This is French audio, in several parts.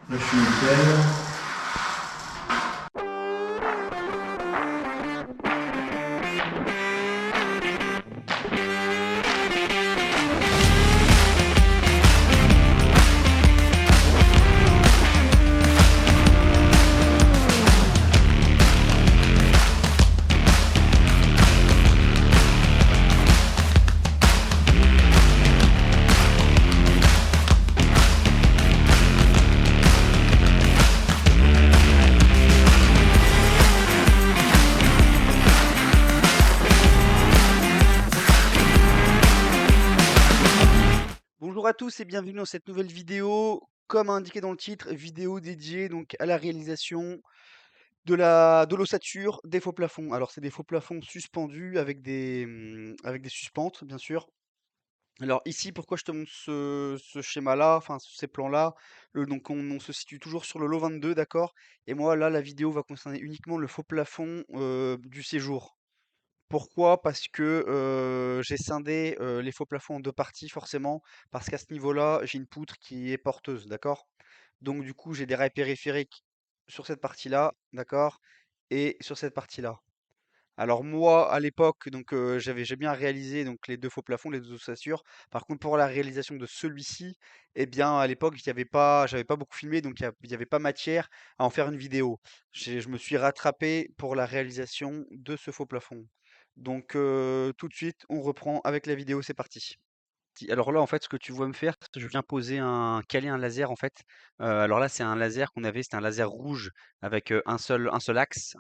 Là, je suis nickel. Bonjour à tous et bienvenue dans cette nouvelle vidéo. Comme indiqué dans le titre, vidéo dédiée donc à la réalisation de l'ossature des faux plafonds. Alors c'est des faux plafonds suspendus avec des suspentes bien sûr. Alors ici, pourquoi je te montre ce schéma-là, enfin ces plans-là, donc on se situe toujours sur le lot 22, d'accord? Et moi là, la vidéo va concerner uniquement le faux plafond du séjour. Pourquoi? Parce que, j'ai scindé, les faux plafonds en 2 parties forcément, parce qu'à ce niveau-là, j'ai une poutre qui est porteuse, d'accord? Donc du coup, j'ai des rails périphériques sur cette partie-là, d'accord? Et sur cette partie-là. Alors moi, à l'époque, donc j'ai bien réalisé donc les 2 faux plafonds, les 2 ossature. Par contre, pour la réalisation de celui-ci, eh bien, à l'époque, j'avais pas beaucoup filmé, donc il y avait pas matière à en faire une vidéo. Je me suis rattrapé pour la réalisation de ce faux plafond. Donc tout de suite, on reprend avec la vidéo, c'est parti. Alors là, en fait, ce que tu vois me faire, je viens caler un laser en fait. Alors là, c'est un laser c'était un laser rouge avec un seul axe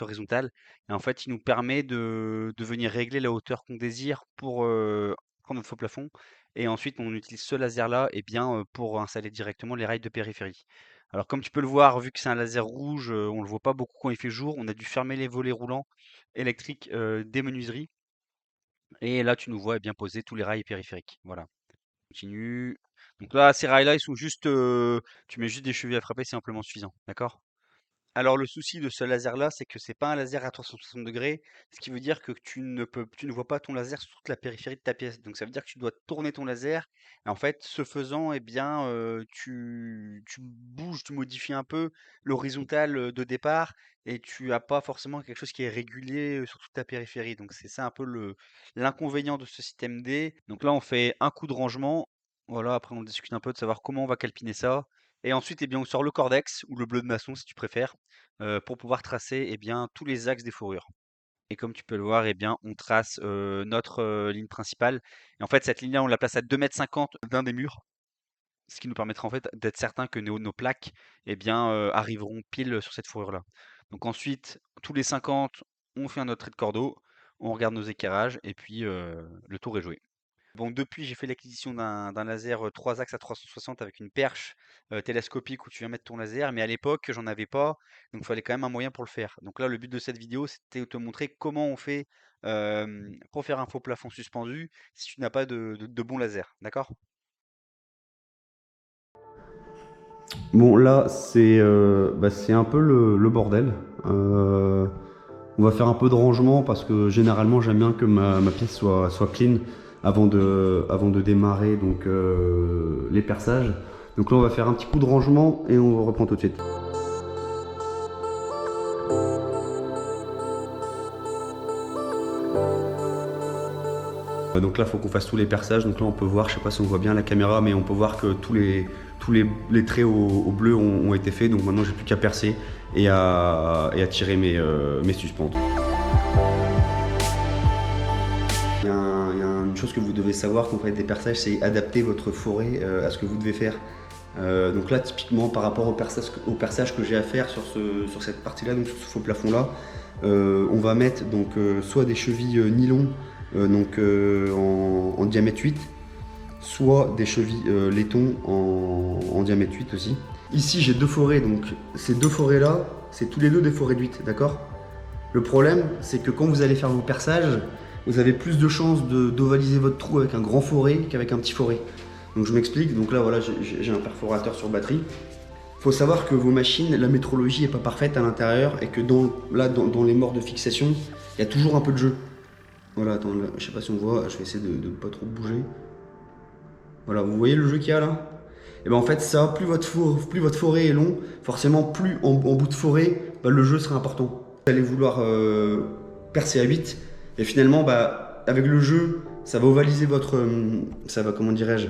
horizontal. Et en fait, il nous permet de venir régler la hauteur qu'on désire pour notre faux plafond. Et ensuite, on utilise ce laser-là et bien, pour installer directement les rails de périphérie. Alors, comme tu peux le voir, vu que c'est un laser rouge, on le voit pas beaucoup quand il fait jour. On a dû fermer les volets roulants électriques des menuiseries. Et là, tu nous vois bien poser tous les rails périphériques. Voilà. Continue. Donc là, ces rails-là, ils sont juste, tu mets juste des chevilles à frapper, c'est amplement suffisant, d'accord? Alors le souci de ce laser-là, c'est que c'est pas un laser à 360°, ce qui veut dire que tu ne vois pas ton laser sur toute la périphérie de ta pièce. Donc ça veut dire que tu dois tourner ton laser et en fait, ce faisant, eh bien, tu bouges, tu modifies un peu l'horizontale, de départ et tu as pas forcément quelque chose qui est régulier, sur toute ta périphérie. Donc c'est ça un peu le l'inconvénient de ce système D. Donc là, on fait un coup de rangement. Voilà, après on discute un peu de savoir comment on va calpiner ça. Et ensuite, eh bien, on sort le cordex ou le bleu de maçon si tu préfères, pour pouvoir tracer, eh bien, tous les axes des fourrures. Et comme tu peux le voir, eh bien, on trace, notre, ligne principale et en fait, cette ligne-là, on la place à 2,50 m d'un des murs, ce qui nous permettra, en fait, d'être certain que nos plaques, eh bien, arriveront pile sur cette fourrure-là. Donc ensuite, tous les 50, on fait un autre trait de cordeau, on regarde nos équerrages et puis, le tour est joué. Bon, depuis, j'ai fait l'acquisition d'un laser 3 axes à 360 avec une perche télescopique où tu viens mettre ton laser, mais à l'époque, j'en avais pas, donc il fallait quand même un moyen pour le faire. Donc là, le but de cette vidéo, c'était de te montrer comment on fait pour faire un faux plafond suspendu si tu n'as pas de bon laser, d'accord? Bon, là, c'est un peu le bordel. Euh, on va faire un peu de rangement parce que généralement, j'aime bien que ma pièce soit clean avant de démarrer donc, les perçages. Donc là, on va faire un petit coup de rangement et on reprend tout de suite. Donc là, il faut qu'on fasse tous les perçages. Donc là, on peut voir, je sais pas si on voit bien la caméra, mais on peut voir que les traits au bleu ont été faits. Donc maintenant, j'ai plus qu'à percer et à tirer mes suspentes. Il y a une chose que vous devez savoir quand vous faites des perçages, c'est adapter votre forêt à ce que vous devez faire. Donc là, typiquement, par rapport au perçage que j'ai à faire sur cette partie-là, donc sur ce faux plafond-là, on va mettre donc, soit des chevilles nylon en diamètre 8, soit des chevilles laiton en diamètre 8 aussi. Ici, j'ai deux forêts, donc ces deux forêts-là, c'est tous les deux des forêts de 8, d'accord? Le problème, c'est que quand vous allez faire vos perçages, vous avez plus de chances d'ovaliser votre trou avec un grand forêt qu'avec un petit forêt. Donc je m'explique, donc là voilà, j'ai un perforateur sur batterie. Il faut savoir que vos machines, la métrologie n'est pas parfaite à l'intérieur et que dans les morts de fixation, il y a toujours un peu de jeu. Voilà, attends, là, je sais pas si on voit, je vais essayer de pas trop bouger. Voilà, vous voyez le jeu qu'il y a là? Et ben en fait ça, plus votre forêt est long, forcément plus en bout de forêt, bah, le jeu sera important. Vous allez vouloir percer à 8 et finalement bah, avec le jeu ça va ovaliser votre, ça va comment dirais-je,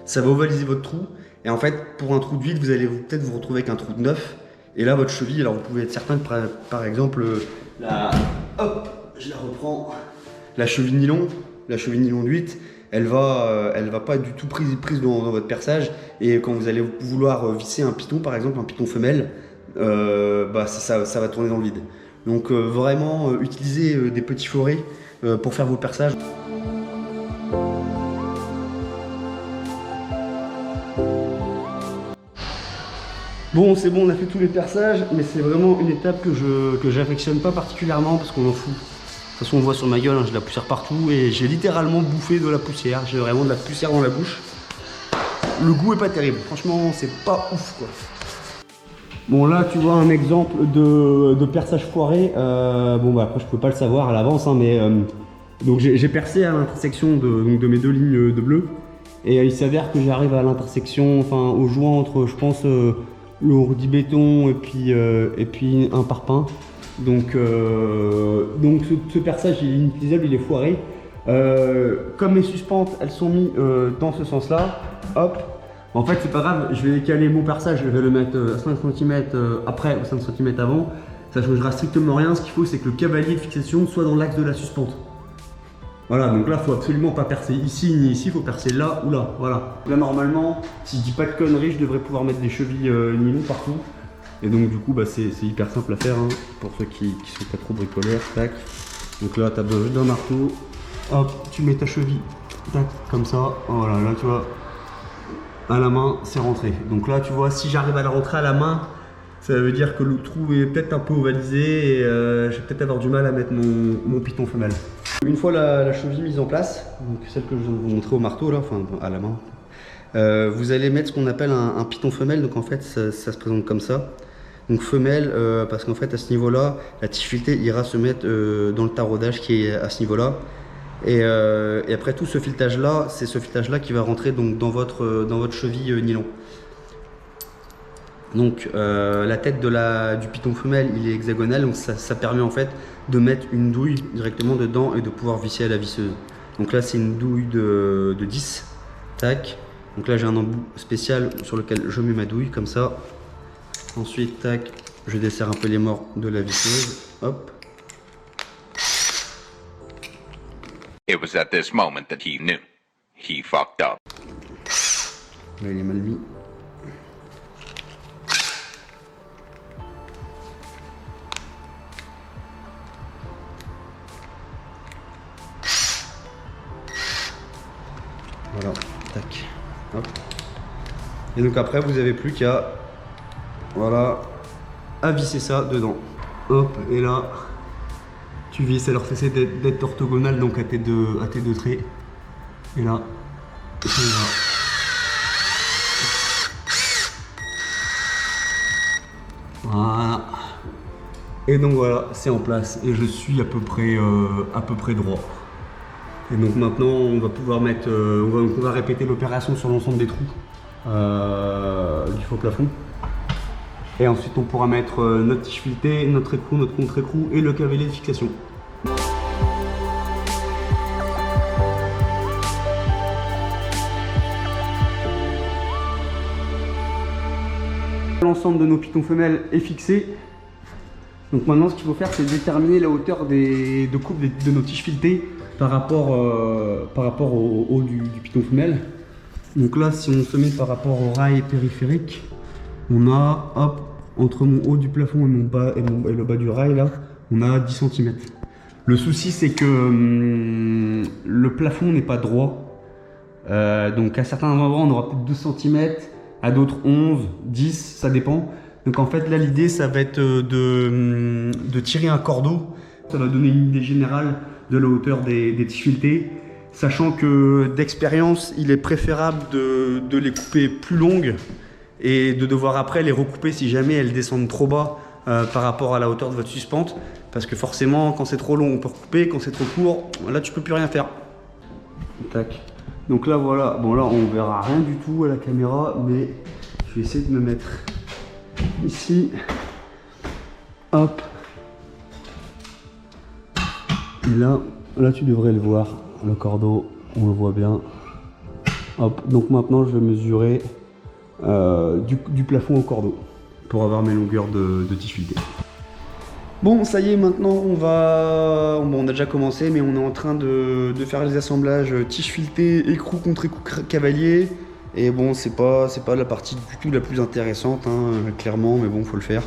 ça va ovaliser votre trou et en fait pour un trou de 8 vous allez peut-être vous retrouver avec un trou de 9 et là votre cheville, alors vous pouvez être certain que par exemple hop, je la reprends, la cheville nylon de 8, elle va pas du tout prise dans votre perçage et quand vous allez vouloir visser un piton par exemple, un piton femelle, bah ça va tourner dans le vide. Donc vraiment utilisez des petits forets pour faire vos perçages. Bon, c'est bon, on a fait tous les perçages, mais c'est vraiment une étape que j'affectionne pas particulièrement parce qu'on en fout. De toute façon, on voit sur ma gueule, hein, j'ai de la poussière partout et j'ai littéralement bouffé de la poussière. J'ai vraiment de la poussière dans la bouche. Le goût est pas terrible, franchement, c'est pas ouf quoi. Bon, là, tu vois un exemple de perçage foiré. Bon, bah après, je peux pas le savoir à l'avance, hein, mais donc j'ai percé à l'intersection de mes deux lignes de bleu. Et il s'avère que j'arrive à l'intersection, enfin au joint entre, je pense, le ourdi béton et puis un parpaing. Donc ce perçage il est inutilisable, il est foiré. Comme mes suspentes elles sont mises dans ce sens là, hop, en fait c'est pas grave, je vais décaler mon perçage, je vais le mettre à 5 cm après ou 5 cm avant, ça changera strictement rien. Ce qu'il faut c'est que le cavalier de fixation soit dans l'axe de la suspente. Voilà, donc là, il faut absolument pas percer ici ni ici, il faut percer là ou là. Voilà. Là, normalement, si je dis pas de conneries, je devrais pouvoir mettre des chevilles nylon partout. Et donc, du coup, bah, c'est hyper simple à faire hein, pour ceux qui sont pas trop bricolaires. Tac. Donc là, tu as besoin d'un marteau. Hop, tu mets ta cheville. Tac, comme ça. Voilà, là, tu vois, à la main, c'est rentré. Donc là, tu vois, si j'arrive à la rentrer à la main, ça veut dire que le trou est peut-être un peu ovalisé et je vais peut-être avoir du mal à mettre mon piton femelle. Une fois la cheville mise en place, donc celle que je viens de vous montrer au marteau là, enfin à la main, vous allez mettre ce qu'on appelle un piton femelle. Donc en fait ça se présente comme ça. Donc femelle parce qu'en fait à ce niveau là, la tige-filetée ira se mettre dans le taraudage qui est à ce niveau là. Et après tout ce filetage là, c'est ce filetage là qui va rentrer donc dans votre cheville nylon. Donc la tête du piton femelle il est hexagonal, donc ça permet en fait de mettre une douille directement dedans et de pouvoir visser à la visseuse. Donc là c'est une douille de 10, tac. Donc là j'ai un embout spécial sur lequel je mets ma douille comme ça. Ensuite tac, je desserre un peu les morts de la visseuse, hop. It was at this moment that he knew. He fucked up. Là il est mal mis. Voilà, tac, hop. Et donc après vous avez plus qu'à, voilà, à visser ça dedans. Hop, et là, tu visses. Alors c'est d'être orthogonal, donc à tes deux traits. Et là, ça y va. Voilà. Et donc voilà, c'est en place et je suis à peu près droit. Et donc maintenant on va pouvoir mettre, on va répéter l'opération sur l'ensemble des trous du faux plafond. Et ensuite on pourra mettre notre tige filetée, notre écrou, notre contre-écrou et le cavalier de fixation. L'ensemble de nos pitons femelles est fixé. Donc maintenant ce qu'il faut faire c'est déterminer la hauteur de coupe de nos tiges filetées par rapport au haut du piton femelle. Donc là si on se met par rapport au rail périphérique, on a hop, entre mon haut du plafond et le bas du rail là, on a 10 cm. Le souci c'est que le plafond n'est pas droit. Donc à certains endroits on aura peut-être 12 cm, à d'autres 11, 10, ça dépend. Donc en fait là l'idée ça va être de tirer un cordeau. Ça va donner une idée générale de la hauteur des tiges filetées. Sachant que d'expérience il est préférable de les couper plus longues et de devoir après les recouper si jamais elles descendent trop bas par rapport à la hauteur de votre suspente. Parce que forcément quand c'est trop long on peut recouper, quand c'est trop court là tu peux plus rien faire. Tac. Donc là voilà, bon là on verra rien du tout à la caméra, mais je vais essayer de me mettre ici. Hop. Et là tu devrais le voir, le cordeau, on le voit bien. Hop, donc maintenant je vais mesurer du plafond au cordeau pour avoir mes longueurs de tige filetée. Bon, ça y est, maintenant on a déjà commencé, mais on est en train de faire les assemblages tige filetée, écrou contre écrou cavalier. Et bon, c'est pas la partie du tout la plus intéressante, hein, clairement, mais bon, faut le faire.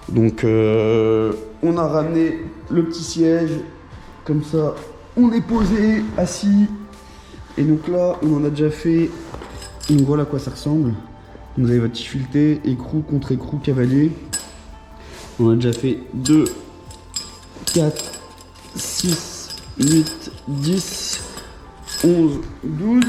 Donc on a ramené le petit siège, comme ça, on est posé, assis. Et donc là, on en a déjà fait, donc voilà à quoi ça ressemble. Vous avez votre tige filetée, écrou contre écrou cavalier. On a déjà fait 2, 4, 6, 8, 10, 11, 12.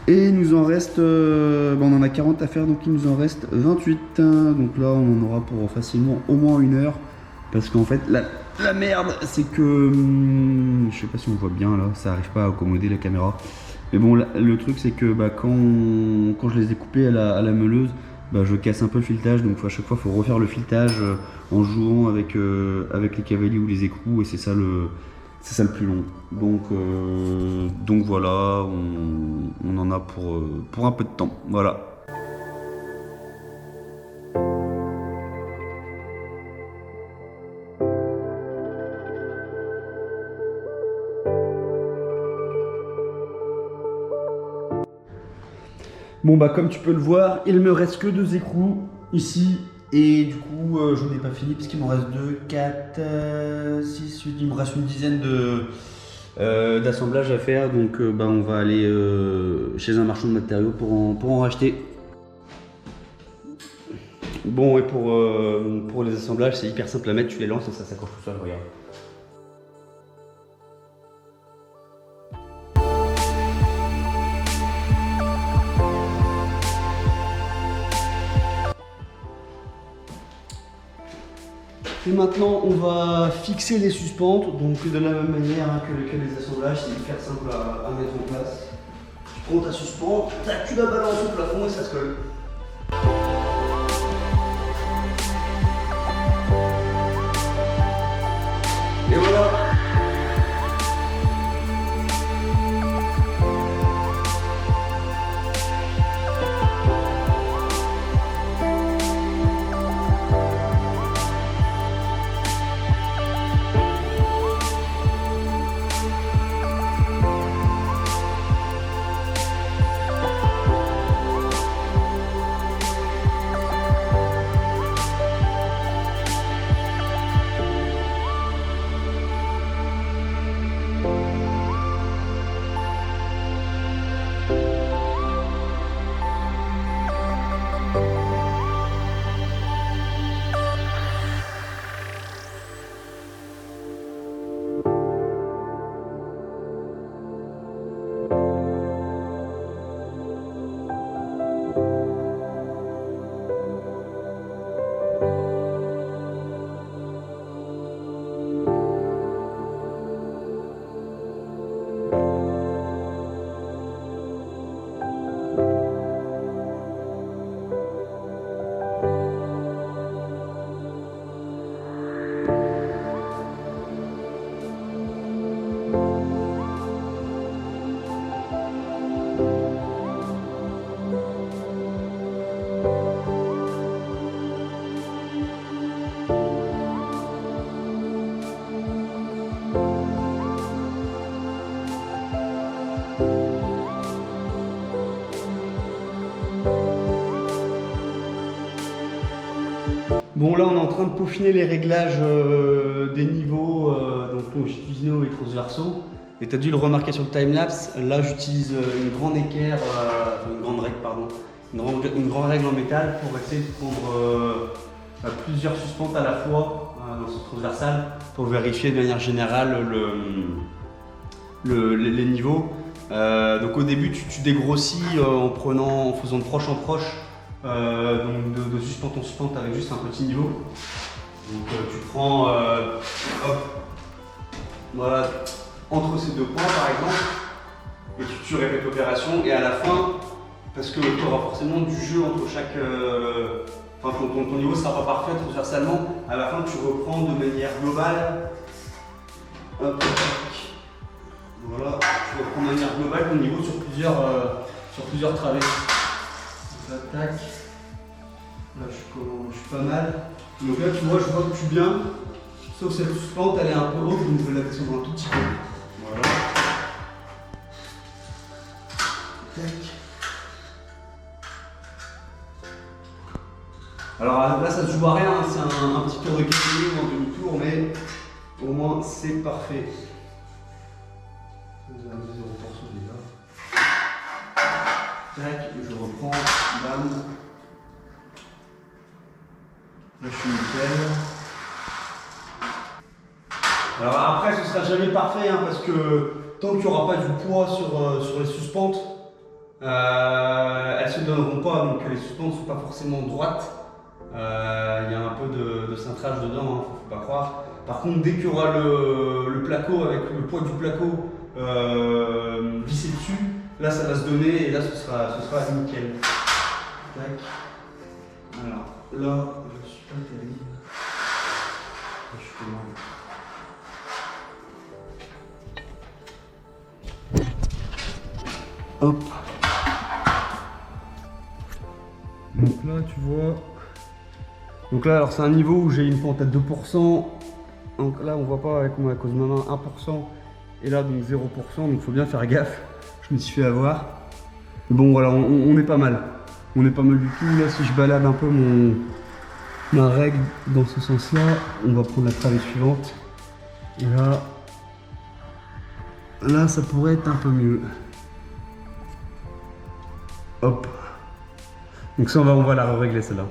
Et il nous en reste, on en a 40 à faire, donc il nous en reste 28. Donc là, on en aura pour facilement au moins 1 heure. Parce qu'en fait, la merde, c'est que, je sais pas si on voit bien là, ça arrive pas à accommoder la caméra. Mais bon, le truc, c'est que quand je les ai coupés à la meuleuse, je casse un peu le filetage, donc à chaque fois il faut refaire le filetage en jouant avec les cavaliers ou les écrous, et c'est ça le plus long. Donc voilà, on en a pour un peu de temps. Voilà. Bon comme tu peux le voir, il me reste que 2 écrous ici, et du coup je n'ai pas fini parce qu'il m'en reste 2, 4, 6, 8, il me reste une dizaine d'assemblages à faire, donc on va aller chez un marchand de matériaux pour en racheter. Bon, et pour les assemblages, c'est hyper simple à mettre, tu les lances et ça s'accroche tout seul, regarde. Et maintenant, on va fixer les suspentes, donc de la même manière que les assemblages, c'est hyper simple à mettre en place. Tu prends ta suspente, tac, tu la balances au plafond et ça se colle. Et voilà. Bon, là on est en train de peaufiner les réglages des niveaux, donc longitudinaux et transversaux. Et tu as dû le remarquer sur le timelapse, là j'utilise une grande équerre, une grande règle pardon, une grande règle en métal pour essayer de prendre plusieurs suspentes à la fois dans ce transversal pour vérifier de manière générale les niveaux. Donc au début tu dégrossis en faisant de proche en proche. Donc de suspente en suspente avec juste un petit niveau. Donc tu prends hop, voilà, entre ces deux points par exemple, et tu répètes l'opération et à la fin, parce que tu auras forcément du jeu entre chaque... Enfin, ton niveau ne sera pas parfait transversalement, à la fin tu reprends de manière globale. Hop, voilà, tu reprends de manière globale ton niveau sur plusieurs travées. Donc là, tac. Là, je suis pas mal. Donc là, tu vois, je vois que je suis bien. Sauf cette suspente, elle est un peu haute, donc je vais la descendre un tout petit peu. Voilà. Tac. Alors là, ça se joue à rien, hein. C'est un petit tour de cavalier ou un demi-tour, mais au moins c'est parfait. Tac, je reprends, bam. Là, je suis nickel. Alors après, ce sera jamais parfait, hein, parce que tant qu'il n'y aura pas du poids sur les suspentes, elles se donneront pas, donc les suspentes ne sont pas forcément droites. Il y a un peu de cintrage dedans, hein, faut pas croire. Par contre, dès qu'il y aura le placo avec le poids du placo vissé dessus, là ça va se donner et là ce sera nickel. Tac. Alors là, je suis pas terrible. Je suis pas mal. Hop. Donc là, tu vois. Donc là, alors c'est un niveau où j'ai une pente à 2%. Donc là, on voit pas avec moi à cause de ma main 1%. Et là, donc 0%. Donc il faut bien faire gaffe. Je me suis fait avoir. Mais bon, voilà, on est pas mal. On est pas mal du tout. Là, si je balade un peu ma règle dans ce sens-là, on va prendre la travée suivante. Et là, ça pourrait être un peu mieux. Hop. Donc ça, on va la régler celle-là.